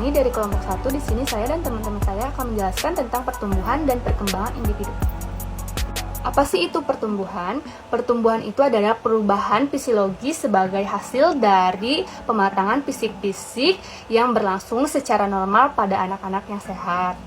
Rizani dari kelompok 1. Di sini saya dan teman-teman saya akan menjelaskan tentang pertumbuhan dan perkembangan individu. Apa sih itu pertumbuhan? Pertumbuhan itu adalah perubahan fisiologis sebagai hasil dari pematangan fisik-fisik yang berlangsung secara normal pada anak-anak yang sehat.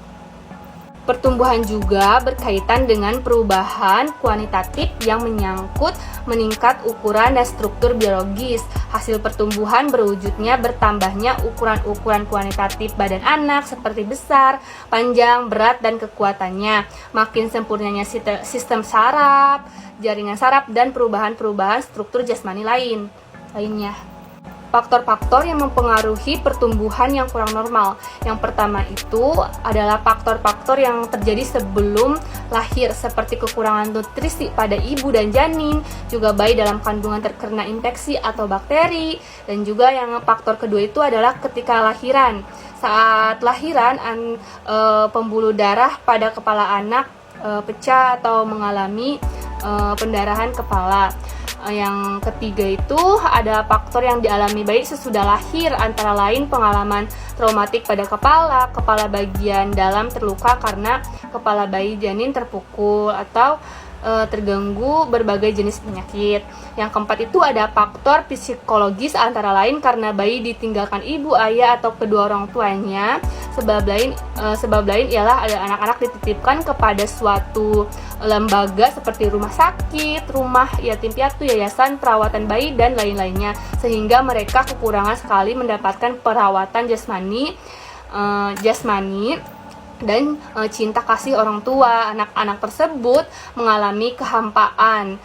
Pertumbuhan juga berkaitan dengan perubahan kuantitatif yang menyangkut meningkat ukuran dan struktur biologis. Hasil pertumbuhan berwujudnya bertambahnya ukuran-ukuran kuantitatif badan anak seperti besar, panjang, berat, dan kekuatannya. Makin sempurnanya sistem saraf, jaringan saraf, dan perubahan-perubahan struktur jasmani lainnya. Faktor-faktor yang mempengaruhi pertumbuhan yang kurang normal. Yang pertama itu adalah faktor-faktor yang terjadi sebelum lahir, seperti kekurangan nutrisi pada ibu dan janin, juga bayi dalam kandungan terkena infeksi atau bakteri, dan juga yang faktor kedua itu adalah ketika lahiran. Saat lahiran, pembuluh darah pada kepala anak pecah atau mengalami pendarahan kepala. Yang ketiga itu ada faktor yang dialami bayi sesudah lahir, antara lain pengalaman traumatik pada kepala bagian dalam terluka karena kepala bayi janin terpukul atau terganggu berbagai jenis penyakit. Yang keempat itu ada faktor psikologis, antara lain karena bayi ditinggalkan ibu, ayah, atau kedua orang tuanya. Sebab lain ialah ada anak-anak dititipkan kepada suatu lembaga seperti rumah sakit, rumah yatim piatu, yayasan perawatan bayi, dan lain-lainnya, sehingga mereka kekurangan sekali mendapatkan perawatan jasmani dan cinta kasih orang tua. Anak-anak tersebut mengalami kehampaan,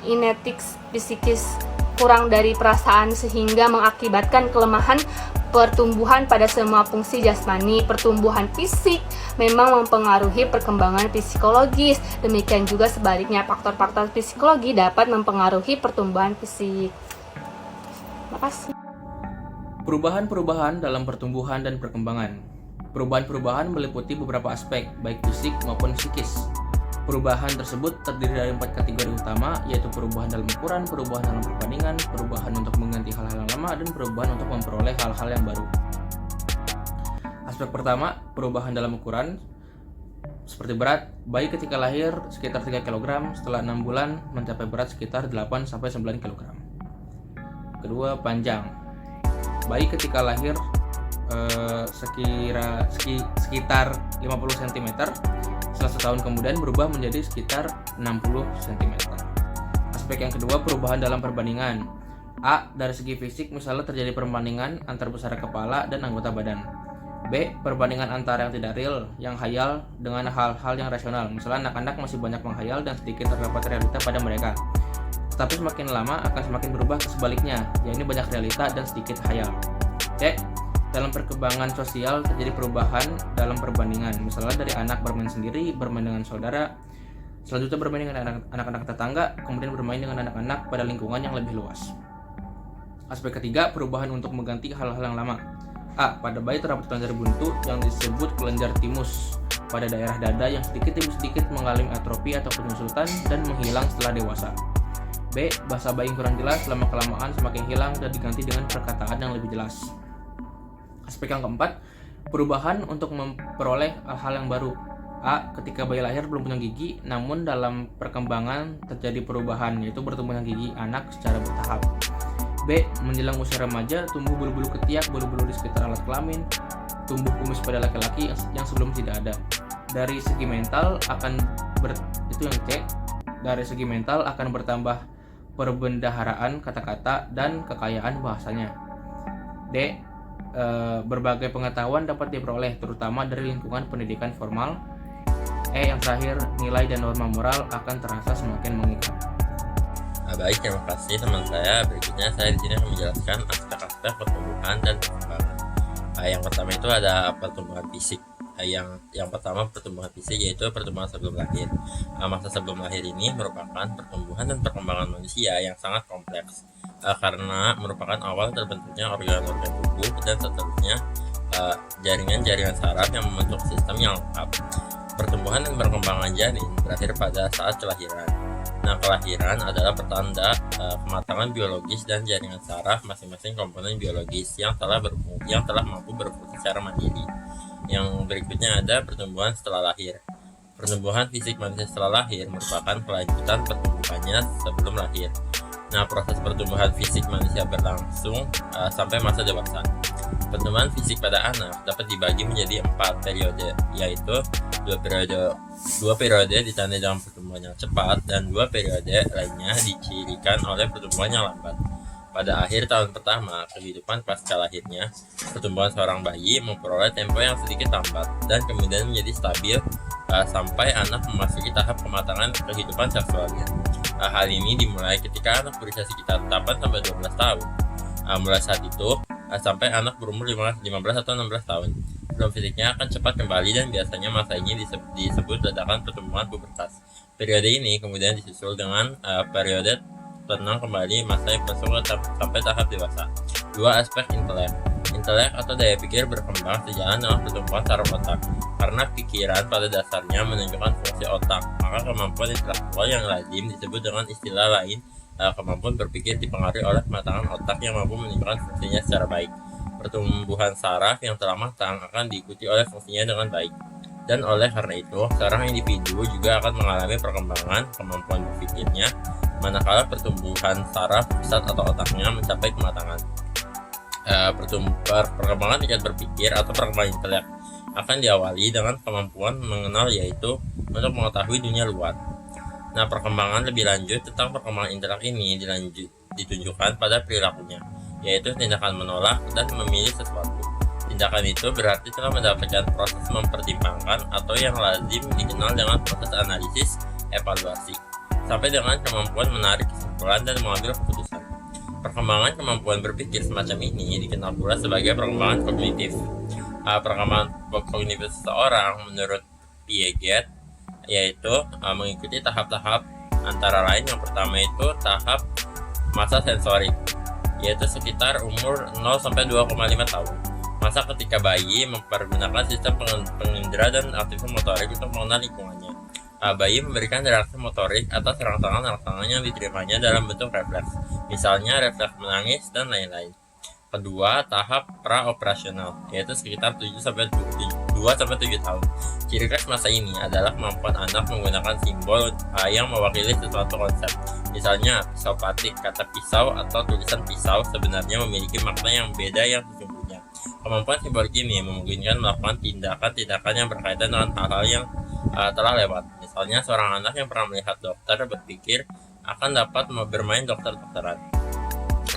inetis psikis, kurang dari perasaan, sehingga mengakibatkan kelemahan pertumbuhan pada semua fungsi jasmani. Pertumbuhan fisik memang mempengaruhi perkembangan psikologis. Demikian juga sebaliknya, faktor-faktor psikologi dapat mempengaruhi pertumbuhan fisik. Terima kasih. Perubahan-perubahan dalam pertumbuhan dan perkembangan. Perubahan-perubahan meliputi beberapa aspek, baik fisik maupun psikis. Perubahan tersebut terdiri dari 4 kategori utama, yaitu perubahan dalam ukuran, perubahan dalam perbandingan, perubahan untuk mengganti hal-hal yang lama, dan perubahan untuk memperoleh hal-hal yang baru. Aspek pertama, perubahan dalam ukuran. Seperti berat, bayi ketika lahir sekitar 3 kg, setelah 6 bulan mencapai berat sekitar 8-9 kg. Kedua, panjang. Bayi ketika lahir sekitar 50 cm, setelah setahun kemudian berubah menjadi sekitar 60 cm. Aspek yang kedua, perubahan dalam perbandingan. A. Dari segi fisik, misalnya terjadi perbandingan antar besar kepala dan anggota badan. B. Perbandingan antara yang tidak real, yang hayal, dengan hal-hal yang rasional. Misalnya anak-anak masih banyak menghayal dan sedikit terdapat realita pada mereka. Tetapi semakin lama akan semakin berubah ke sebaliknya, yaitu banyak realita dan sedikit hayal. C. Dalam perkembangan sosial terjadi perubahan dalam perbandingan, misalnya dari anak bermain sendiri, bermain dengan saudara, selanjutnya bermain dengan anak-anak tetangga, kemudian bermain dengan anak-anak pada lingkungan yang lebih luas. Aspek ketiga, perubahan untuk mengganti hal-hal yang lama. A. Pada bayi terdapat kelenjar buntu yang disebut kelenjar timus pada daerah dada yang sedikit demi sedikit mengalami atrofi atau penyusutan dan menghilang setelah dewasa. B. Bahasa bayi kurang jelas, lama-kelamaan semakin hilang dan diganti dengan perkataan yang lebih jelas. Aspek yang keempat, perubahan untuk memperoleh hal-hal yang baru. A. Ketika bayi lahir belum punya gigi, namun dalam perkembangan terjadi perubahan, yaitu bertumbuhnya gigi anak secara bertahap. B. Menjelang usia remaja, tumbuh bulu-bulu ketiak, bulu-bulu di sekitar alat kelamin, tumbuh kumis pada laki-laki yang sebelum tidak ada. Dari segi mental Dari segi mental akan bertambah perbendaharaan kata-kata dan kekayaan bahasanya. D. Berbagai pengetahuan dapat diperoleh, terutama dari lingkungan pendidikan formal. E. Yang terakhir, nilai dan norma moral akan terasa semakin mengikat. Baik, terima kasih teman saya. Berikutnya saya di sini akan menjelaskan aspek-aspek pertumbuhan dan perkembangan. Yang pertama itu ada pertumbuhan fisik. Yang pertama pertumbuhan fisik, yaitu pertumbuhan sebelum lahir. Masa sebelum lahir ini merupakan pertumbuhan dan perkembangan manusia yang sangat kompleks, karena merupakan awal terbentuknya organ-organ tubuh dan seterusnya jaringan-jaringan saraf yang membentuk sistem yang lengkap. Pertumbuhan dan perkembangan janin berakhir pada saat kelahiran. Nah, kelahiran adalah pertanda kematangan biologis dan jaringan saraf masing-masing komponen biologis yang telah mampu berfungsi secara mandiri. Yang berikutnya ada pertumbuhan setelah lahir. Pertumbuhan fisik manusia setelah lahir merupakan kelanjutan pertumbuhannya sebelum lahir. Nah, proses pertumbuhan fisik manusia berlangsung sampai masa dewasa. Pertumbuhan fisik pada anak dapat dibagi menjadi 4 periode, yaitu 2 periode ditandai dengan pertumbuhan yang cepat dan 2 periode lainnya dicirikan oleh pertumbuhan yang lambat. Pada akhir tahun pertama kehidupan pasca lahirnya, pertumbuhan seorang bayi memperoleh tempo yang sedikit lambat dan kemudian menjadi stabil sampai anak memasuki tahap kematangan kehidupan seksualnya. Hal ini dimulai ketika anak berusia sekitar 8-12 tahun. Mulai saat itu sampai anak berumur 15 atau 16 tahun. Pertumbuhan fisiknya akan cepat kembali dan biasanya masa ini disebut ledakan pertumbuhan pubertas. Periode ini kemudian disusul dengan periode tenang kembali masa yang sampai tahap dewasa. 2 aspek intelek. Intelek atau daya pikir berkembang sejalan dengan pertumbuhan saraf otak. Karena pikiran pada dasarnya menunjukkan fungsi otak, maka kemampuan intelektual yang lazim disebut dengan istilah lain kemampuan berpikir dipengaruhi oleh kematangan otak yang mampu menunjukkan fungsinya secara baik. Pertumbuhan saraf yang telah matang akan diikuti oleh fungsinya dengan baik. Dan oleh karena itu, seorang individu juga akan mengalami perkembangan kemampuan berpikirnya manakala pertumbuhan saraf pusat atau otaknya mencapai kematangan. Perkembangan tingkat berpikir atau perkembangan intelek akan diawali dengan kemampuan mengenal, yaitu untuk mengetahui dunia luar. Nah, perkembangan lebih lanjut tentang perkembangan intelek ini ditunjukkan pada perilakunya, yaitu tindakan menolak dan memilih sesuatu. Tindakan itu berarti telah mendapatkan proses mempertimbangkan atau yang lazim dikenal dengan proses analisis evaluasi, sampai dengan kemampuan menarik kesimpulan dan mengambil keputusan. Perkembangan kemampuan berpikir semacam ini dikenal pula sebagai perkembangan kognitif. Perkembangan kognitif seseorang menurut Piaget yaitu mengikuti tahap-tahap, antara lain yang pertama itu tahap masa sensorik, yaitu sekitar umur 0-2,5 tahun. Masa ketika bayi mempergunakan sistem pengendara dan aktivitas motorik untuk mengenal lingkungannya. Bayi memberikan reaksi motorik atas rangsangan-rangsangan yang diterimanya dalam bentuk refleks, misalnya refleks menangis dan lain-lain. Kedua, tahap pra-operasional, yaitu sekitar 2-7 tahun. Ciri khas masa ini adalah kemampuan anak menggunakan simbol yang mewakili sesuatu konsep. Misalnya, pisau patik, kata pisau atau tulisan pisau sebenarnya memiliki makna yang beda yang sesungguhnya. Kemampuan simbolik ini memungkinkan melakukan tindakan-tindakan yang berkaitan dengan hal-hal yang telah lewat. Misalnya, seorang anak yang pernah melihat dokter berpikir akan dapat bermain dokter-dokteran.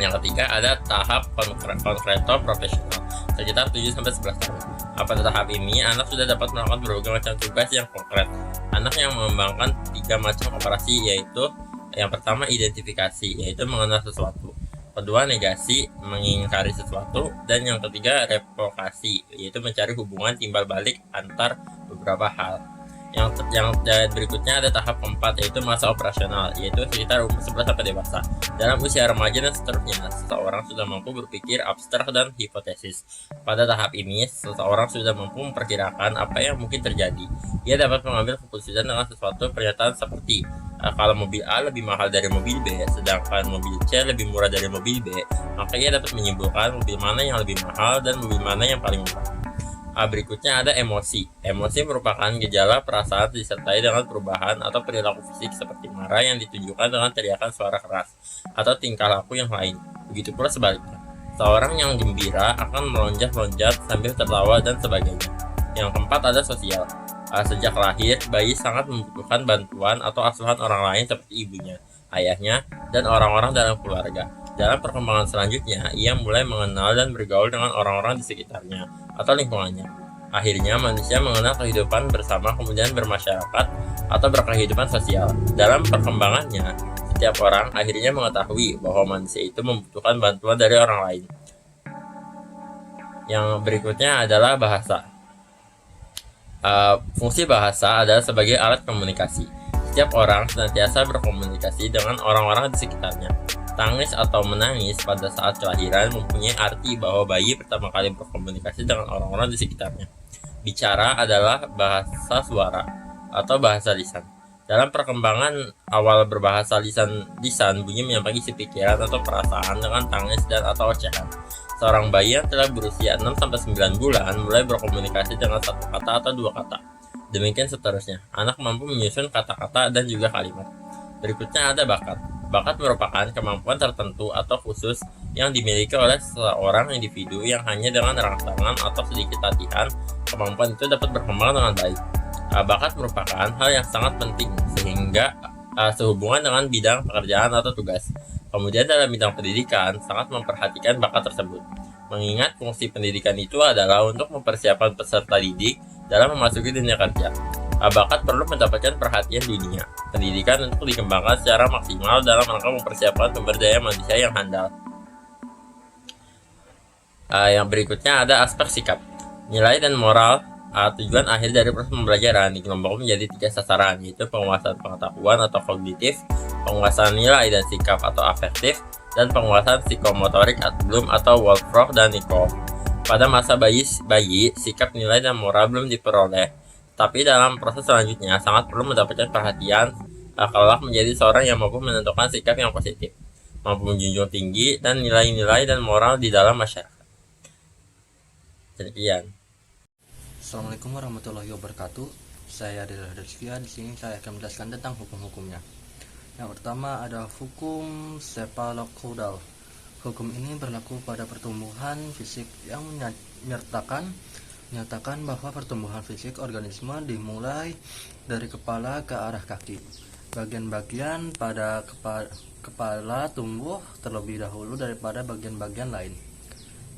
Yang ketiga, ada tahap konkreto profesional, sekitar 7-11 tahun. Pada tahap ini, anak sudah dapat melakukan berbagai macam tugas yang konkret. Anak yang mengembangkan 3 macam operasi, yaitu yang pertama identifikasi, yaitu mengenal sesuatu. Kedua, negasi, mengingkari sesuatu. Dan yang ketiga, revokasi, yaitu mencari hubungan timbal balik antar beberapa hal. Yang berikutnya ada tahap keempat, yaitu masa operasional, yaitu sekitar umur 11 sampai dewasa. Dalam usia remaja dan seterusnya, seseorang sudah mampu berpikir abstrak dan hipotesis. Pada tahap ini, seseorang sudah mampu memperkirakan apa yang mungkin terjadi. Ia dapat mengambil keputusan dengan sesuatu pernyataan seperti, kalau mobil A lebih mahal dari mobil B, sedangkan mobil C lebih murah dari mobil B, maka ia dapat menyimpulkan mobil mana yang lebih mahal dan mobil mana yang paling murah. Berikutnya ada emosi. Emosi merupakan gejala perasaan disertai dengan perubahan atau perilaku fisik seperti marah yang ditunjukkan dengan teriakan suara keras atau tingkah laku yang lain. Begitu pula sebaliknya. Seorang yang gembira akan melonjak-lonjat sambil tertawa dan sebagainya. Yang keempat ada sosial. Sejak lahir, bayi sangat membutuhkan bantuan atau asuhan orang lain seperti ibunya, ayahnya, dan orang-orang dalam keluarga. Dalam perkembangan selanjutnya, ia mulai mengenal dan bergaul dengan orang-orang di sekitarnya atau lingkungannya. Akhirnya, manusia mengenal kehidupan bersama, kemudian bermasyarakat atau berkehidupan sosial. Dalam perkembangannya, setiap orang akhirnya mengetahui bahwa manusia itu membutuhkan bantuan dari orang lain. Yang berikutnya adalah bahasa. Fungsi bahasa adalah sebagai alat komunikasi. Setiap orang senantiasa berkomunikasi dengan orang-orang di sekitarnya. Tangis atau menangis pada saat kelahiran mempunyai arti bahwa bayi pertama kali berkomunikasi dengan orang-orang di sekitarnya. Bicara adalah bahasa suara atau bahasa lisan. Dalam perkembangan awal berbahasa lisan, bunyi menyampaikan isi pikiran atau perasaan dengan tangis dan atau ocehan. Seorang bayi yang telah berusia 6-9 bulan mulai berkomunikasi dengan satu kata atau dua kata. Demikian seterusnya. Anak mampu menyusun kata-kata dan juga kalimat. Berikutnya ada bakat. Bakat merupakan kemampuan tertentu atau khusus yang dimiliki oleh seorang individu yang hanya dengan rangsangan atau sedikit latihan, kemampuan itu dapat berkembang dengan baik. Bakat merupakan hal yang sangat penting sehingga sehubungan dengan bidang pekerjaan atau tugas. Kemudian dalam bidang pendidikan sangat memperhatikan bakat tersebut. Mengingat fungsi pendidikan itu adalah untuk mempersiapkan peserta didik dalam memasuki dunia kerja. Bakat perlu mendapatkan perhatian dunia pendidikan untuk dikembangkan secara maksimal dalam rangka mempersiapkan sumber daya manusia yang handal. Yang berikutnya ada aspek sikap, nilai dan moral. Tujuan akhir dari proses pembelajaran dikelompokkan menjadi 3 sasaran, yaitu penguasaan pengetahuan atau kognitif, penguasaan nilai dan sikap atau afektif, dan penguasaan psikomotorik Bloom atau Wolfrock dan Nicole. Pada masa bayi, sikap, nilai, dan moral belum diperoleh, tapi dalam proses selanjutnya sangat perlu mendapatkan perhatian kalau menjadi seorang yang mampu menentukan sikap yang positif, mampu menjunjung tinggi dan nilai-nilai dan moral di dalam masyarakat. Sekian. Assalamualaikum warahmatullahi wabarakatuh. Saya Adil Rizkia. Di sini saya akan menjelaskan tentang hukum-hukumnya. Yang pertama ada hukum cephalocodal. Hukum ini berlaku pada pertumbuhan fisik yang menyatakan bahwa pertumbuhan fisik organisme dimulai dari kepala ke arah kaki. Bagian-bagian pada kepala tumbuh terlebih dahulu daripada bagian-bagian lain.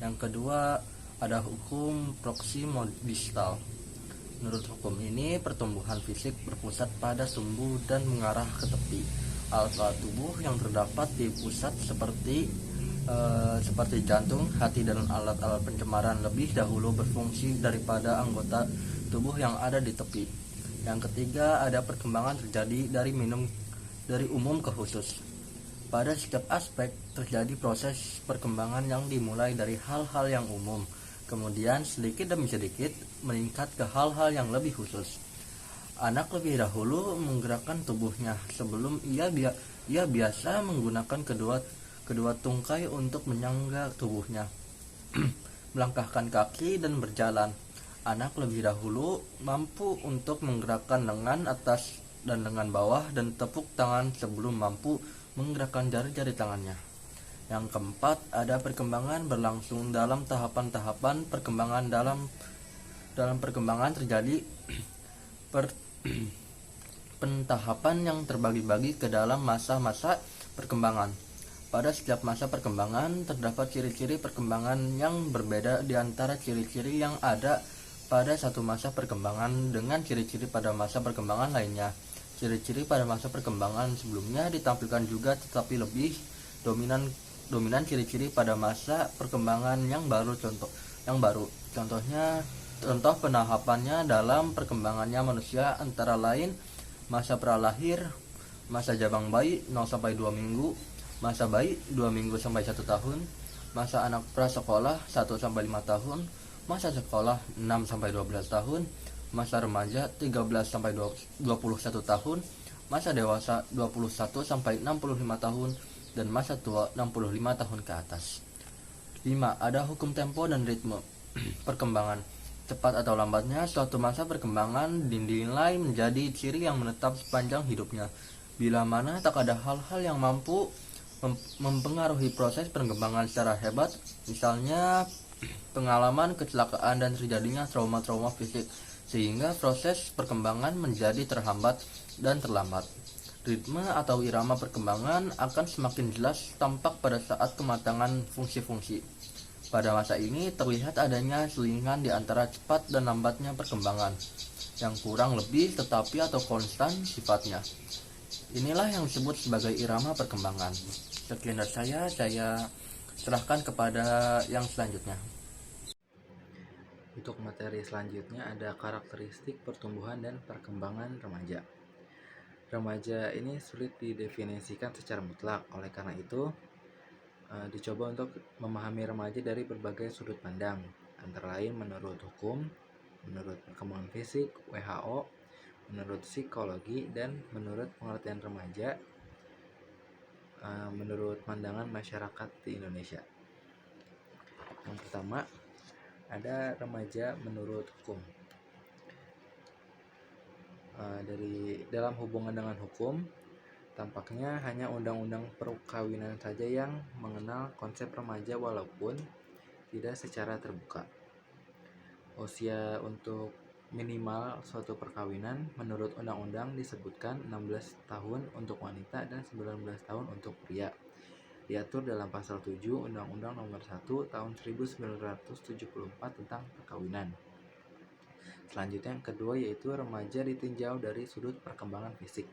Yang kedua ada hukum proximodistal. Menurut hukum ini, pertumbuhan fisik berpusat pada sumbu dan mengarah ke tepi. Alat-alat tubuh yang terdapat di pusat seperti jantung, hati, dan alat-alat pencemaran lebih dahulu berfungsi daripada anggota tubuh yang ada di tepi. Yang ketiga, ada perkembangan terjadi dari umum ke khusus. Pada setiap aspek terjadi proses perkembangan yang dimulai dari hal-hal yang umum, kemudian sedikit demi sedikit meningkat ke hal-hal yang lebih khusus. Anak lebih dahulu menggerakkan tubuhnya sebelum ia biasa menggunakan kedua tungkai untuk menyangga tubuhnya, melangkahkan kaki dan berjalan. Anak lebih dahulu mampu untuk menggerakkan lengan atas dan lengan bawah dan tepuk tangan sebelum mampu menggerakkan jari-jari tangannya. Yang keempat, ada perkembangan berlangsung dalam tahapan-tahapan perkembangan. Dalam perkembangan terjadi pentahapan yang terbagi-bagi ke dalam masa-masa perkembangan. Pada setiap masa perkembangan terdapat ciri-ciri perkembangan yang berbeda di antara ciri-ciri yang ada pada satu masa perkembangan dengan ciri-ciri pada masa perkembangan lainnya. Ciri-ciri pada masa perkembangan sebelumnya ditampilkan juga, tetapi lebih dominan ciri-ciri pada masa perkembangan yang baru. Contoh penahapannya dalam perkembangannya manusia antara lain masa pralahir, masa jabang bayi 0-2 minggu, masa bayi 2 minggu sampai 1 tahun, masa anak prasekolah 1-5 tahun, masa sekolah 6-12 tahun, masa remaja 13-21 tahun, masa dewasa 21-65 tahun, dan masa tua 65 tahun ke atas. 5. Ada hukum tempo dan ritme perkembangan. Cepat atau lambatnya suatu masa perkembangan dinilai menjadi ciri yang menetap sepanjang hidupnya. Bila mana tak ada hal-hal yang mampu mempengaruhi proses perkembangan secara hebat, misalnya pengalaman kecelakaan dan terjadinya trauma-trauma fisik, sehingga proses perkembangan menjadi terhambat dan terlambat. Ritme atau irama perkembangan akan semakin jelas tampak pada saat kematangan fungsi-fungsi. Pada masa ini terlihat adanya selingan di antara cepat dan lambatnya perkembangan, yang kurang lebih tetapi atau konstan sifatnya. Inilah yang disebut sebagai irama perkembangan. Sekian dari saya serahkan kepada yang selanjutnya. Untuk materi selanjutnya ada karakteristik pertumbuhan dan perkembangan remaja. Remaja ini sulit didefinisikan secara mutlak, oleh karena itu dicoba untuk memahami remaja dari berbagai sudut pandang, antara lain menurut hukum, menurut perkembangan fisik, WHO, menurut psikologi, dan menurut pengertian remaja menurut pandangan masyarakat di Indonesia. Yang pertama, ada remaja menurut hukum. Dalam hubungan dengan hukum, tampaknya hanya undang-undang perkawinan saja yang mengenal konsep remaja walaupun tidak secara terbuka. Usia untuk minimal suatu perkawinan menurut undang-undang disebutkan 16 tahun untuk wanita dan 19 tahun untuk pria. Diatur dalam pasal 7 Undang-Undang Nomor 1 Tahun 1974 tentang perkawinan. Selanjutnya yang kedua yaitu remaja ditinjau dari sudut perkembangan fisik.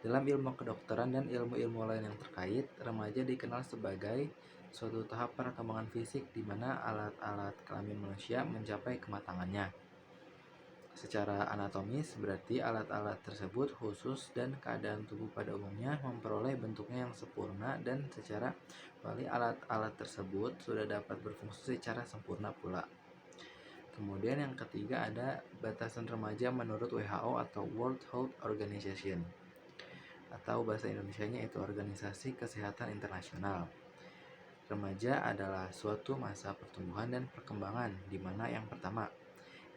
Dalam ilmu kedokteran dan ilmu-ilmu lain yang terkait, remaja dikenal sebagai suatu tahap perkembangan fisik di mana alat-alat kelamin manusia mencapai kematangannya. Secara anatomis, berarti alat-alat tersebut khusus dan keadaan tubuh pada umumnya memperoleh bentuknya yang sempurna dan secara melalui alat-alat tersebut sudah dapat berfungsi secara sempurna pula. Kemudian yang ketiga ada batasan remaja menurut WHO atau World Health Organization, atau bahasa Indonesianya itu Organisasi Kesehatan Internasional. Remaja adalah suatu masa pertumbuhan dan perkembangan di mana yang pertama,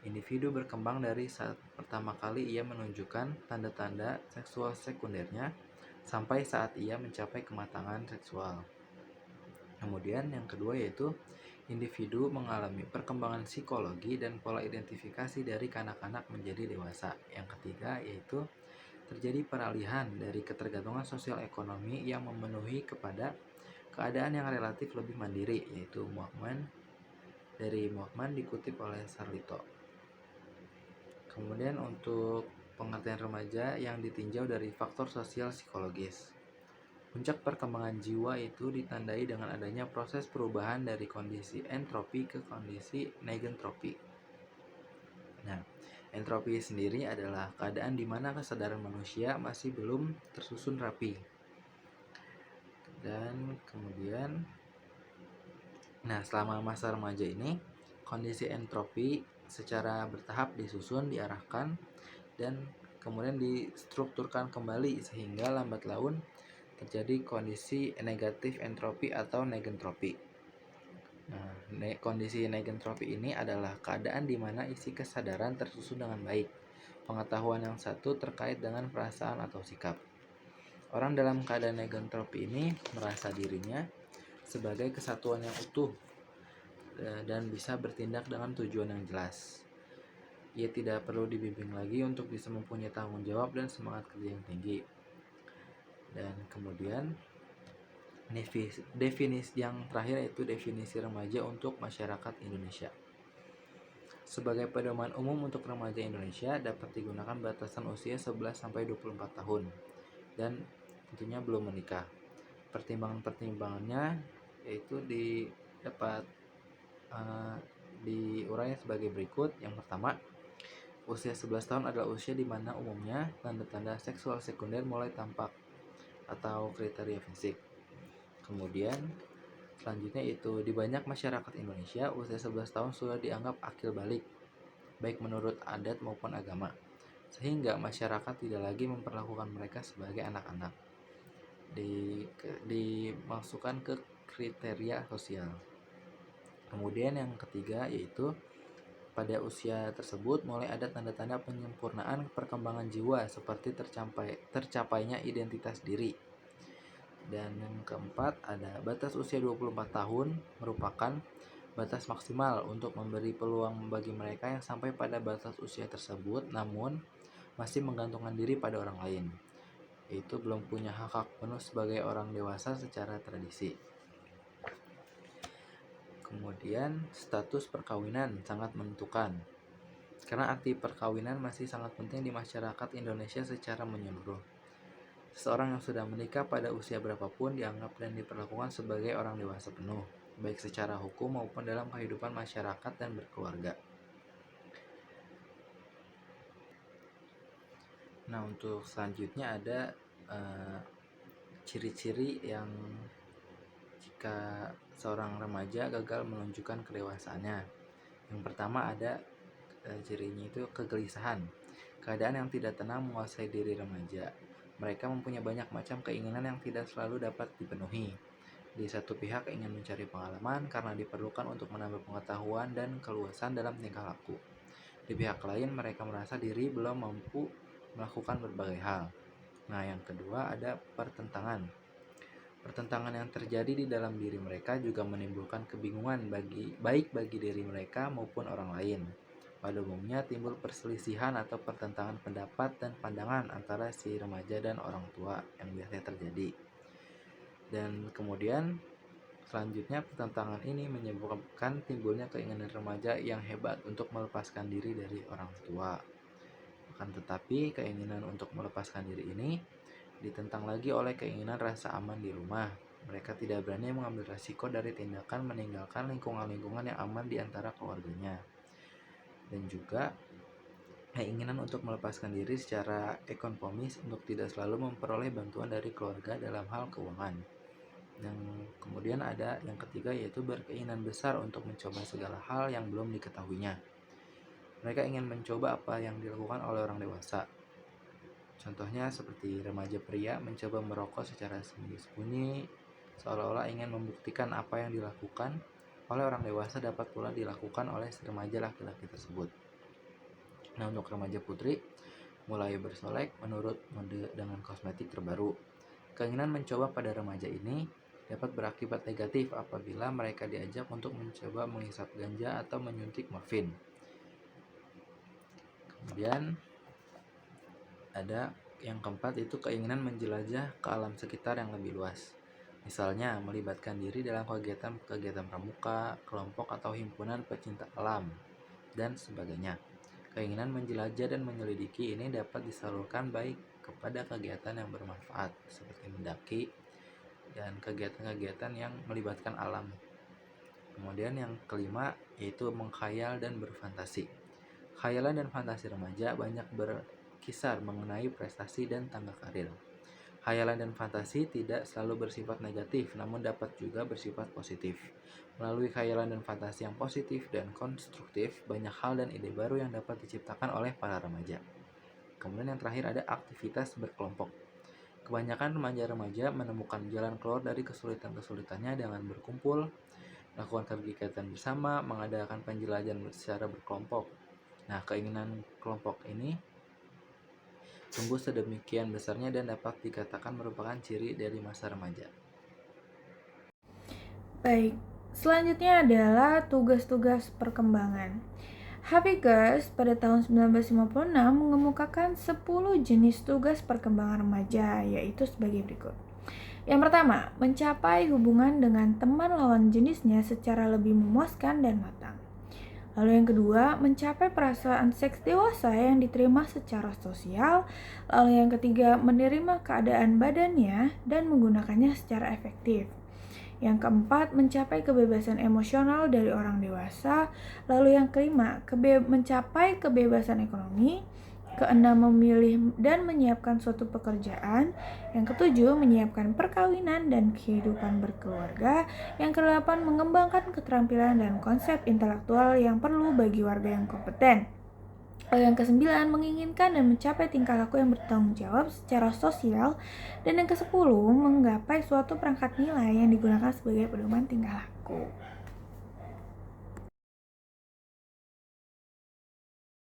individu berkembang dari saat pertama kali ia menunjukkan tanda-tanda seksual sekundernya sampai saat ia mencapai kematangan seksual. Kemudian yang kedua yaitu individu mengalami perkembangan psikologi dan pola identifikasi dari kanak-kanak menjadi dewasa. Yang ketiga yaitu terjadi peralihan dari ketergantungan sosial ekonomi yang memenuhi kepada keadaan yang relatif lebih mandiri, yaitu dari Muhammad dikutip oleh Sarlito. Kemudian untuk pengertian remaja yang ditinjau dari faktor sosial psikologis. Puncak perkembangan jiwa itu ditandai dengan adanya proses perubahan dari kondisi entropi ke kondisi negentropi. Nah, entropi sendiri adalah keadaan di mana kesadaran manusia masih belum tersusun rapi. Dan kemudian, selama masa remaja ini, kondisi entropi secara bertahap disusun, diarahkan, dan kemudian distrukturkan kembali sehingga lambat laun terjadi kondisi negatif entropi atau negentropi. Kondisi negentropi ini adalah keadaan di mana isi kesadaran tersusun dengan baik. Pengetahuan yang satu terkait dengan perasaan atau sikap. Orang dalam keadaan negentropi ini merasa dirinya sebagai kesatuan yang utuh dan bisa bertindak dengan tujuan yang jelas. Ia tidak perlu dibimbing lagi untuk bisa mempunyai tanggung jawab dan semangat kerja yang tinggi. Dan kemudian definisi yang terakhir yaitu definisi remaja untuk masyarakat Indonesia. Sebagai pedoman umum untuk remaja Indonesia dapat digunakan batasan usia 11-24 tahun dan tentunya belum menikah. Pertimbangannya yaitu dapat diurai sebagai berikut. Yang pertama, usia 11 tahun adalah usia di mana umumnya tanda-tanda seksual sekunder mulai tampak atau kriteria fisik. Kemudian selanjutnya itu di banyak masyarakat Indonesia usia 11 tahun sudah dianggap akil balik baik menurut adat maupun agama, sehingga masyarakat tidak lagi memperlakukan mereka sebagai anak-anak. Dimasukkan ke kriteria sosial. Kemudian yang ketiga yaitu pada usia tersebut mulai ada tanda-tanda penyempurnaan perkembangan jiwa seperti tercapainya identitas diri. Dan yang keempat ada batas usia 24 tahun merupakan batas maksimal untuk memberi peluang bagi mereka yang sampai pada batas usia tersebut namun masih menggantungkan diri pada orang lain, yaitu belum punya hak penuh sebagai orang dewasa secara tradisi. Kemudian status perkawinan sangat menentukan karena arti perkawinan masih sangat penting di masyarakat Indonesia secara menyeluruh. Seseorang yang sudah menikah pada usia berapapun dianggap dan diperlakukan sebagai orang dewasa penuh, baik secara hukum maupun dalam kehidupan masyarakat dan berkeluarga. Untuk selanjutnya ada ciri-ciri yang jika seorang remaja gagal menunjukkan kedewasaannya. Yang pertama ada cirinya itu kegelisahan. Keadaan yang tidak tenang menguasai diri remaja. Mereka mempunyai banyak macam keinginan yang tidak selalu dapat dipenuhi. Di satu pihak ingin mencari pengalaman karena diperlukan untuk menambah pengetahuan dan keluasan dalam tingkah laku. Di pihak lain, mereka merasa diri belum mampu melakukan berbagai hal. Nah, yang kedua ada pertentangan. Pertentangan yang terjadi di dalam diri mereka juga menimbulkan kebingungan baik bagi diri mereka maupun orang lain. Pada umumnya timbul perselisihan atau pertentangan pendapat dan pandangan antara si remaja dan orang tua yang biasanya terjadi. Dan kemudian selanjutnya pertentangan ini menyebabkan timbulnya keinginan remaja yang hebat untuk melepaskan diri dari orang tua. Akan tetapi keinginan untuk melepaskan diri ini ditentang lagi oleh keinginan rasa aman di rumah. Mereka tidak berani mengambil resiko dari tindakan meninggalkan lingkungan-lingkungan yang aman di antara keluarganya. Dan juga keinginan untuk melepaskan diri secara ekonomis untuk tidak selalu memperoleh bantuan dari keluarga dalam hal keuangan. Yang kemudian ada yang ketiga yaitu berkeinginan besar untuk mencoba segala hal yang belum diketahuinya. Mereka ingin mencoba apa yang dilakukan oleh orang dewasa. Contohnya seperti remaja pria mencoba merokok secara sembunyi-sembunyi, seolah-olah ingin membuktikan apa yang dilakukan oleh orang dewasa dapat pula dilakukan oleh si remaja laki-laki tersebut. Nah, untuk remaja putri, mulai bersolek menurut mode dengan kosmetik terbaru. Keinginan mencoba pada remaja ini dapat berakibat negatif apabila mereka diajak untuk mencoba menghisap ganja atau menyuntik morfin. Kemudian ada yang keempat itu keinginan menjelajah ke alam sekitar yang lebih luas. Misalnya melibatkan diri dalam kegiatan pramuka, kelompok atau himpunan pecinta alam, dan sebagainya. Keinginan menjelajah dan menyelidiki ini dapat disalurkan baik kepada kegiatan yang bermanfaat seperti mendaki dan kegiatan-kegiatan yang melibatkan alam. Kemudian yang kelima yaitu mengkhayal dan berfantasi. Khayalan dan fantasi remaja banyak berkisar mengenai prestasi dan tangga karir. Khayalan dan fantasi tidak selalu bersifat negatif, namun dapat juga bersifat positif. Melalui khayalan dan fantasi yang positif dan konstruktif, banyak hal dan ide baru yang dapat diciptakan oleh para remaja. Kemudian yang terakhir ada aktivitas berkelompok. Kebanyakan remaja-remaja menemukan jalan keluar dari kesulitan-kesulitannya dengan berkumpul, melakukan kegiatan bersama, mengadakan penjelajahan secara berkelompok. Nah, keinginan kelompok ini tumbuh sedemikian besarnya dan dapat dikatakan merupakan ciri dari masa remaja. Baik, selanjutnya adalah tugas-tugas perkembangan. Hafigas pada tahun 1956 mengemukakan 10 jenis tugas perkembangan remaja, yaitu sebagai berikut. Yang pertama, mencapai hubungan dengan teman lawan jenisnya secara lebih memuaskan dan matang. Lalu yang kedua, mencapai perasaan seks dewasa yang diterima secara sosial. Lalu yang ketiga, menerima keadaan badannya dan menggunakannya secara efektif. Yang keempat, mencapai kebebasan emosional dari orang dewasa. Lalu yang kelima, mencapai kebebasan ekonomi. Keenam, memilih dan menyiapkan suatu pekerjaan. Yang ketujuh, menyiapkan perkawinan dan kehidupan berkeluarga. Yang kedelapan, mengembangkan keterampilan dan konsep intelektual yang perlu bagi warga yang kompeten. Yang kesembilan, menginginkan dan mencapai tingkah laku yang bertanggung jawab secara sosial. Dan yang kesepuluh, menggapai suatu perangkat nilai yang digunakan sebagai pedoman tingkah laku.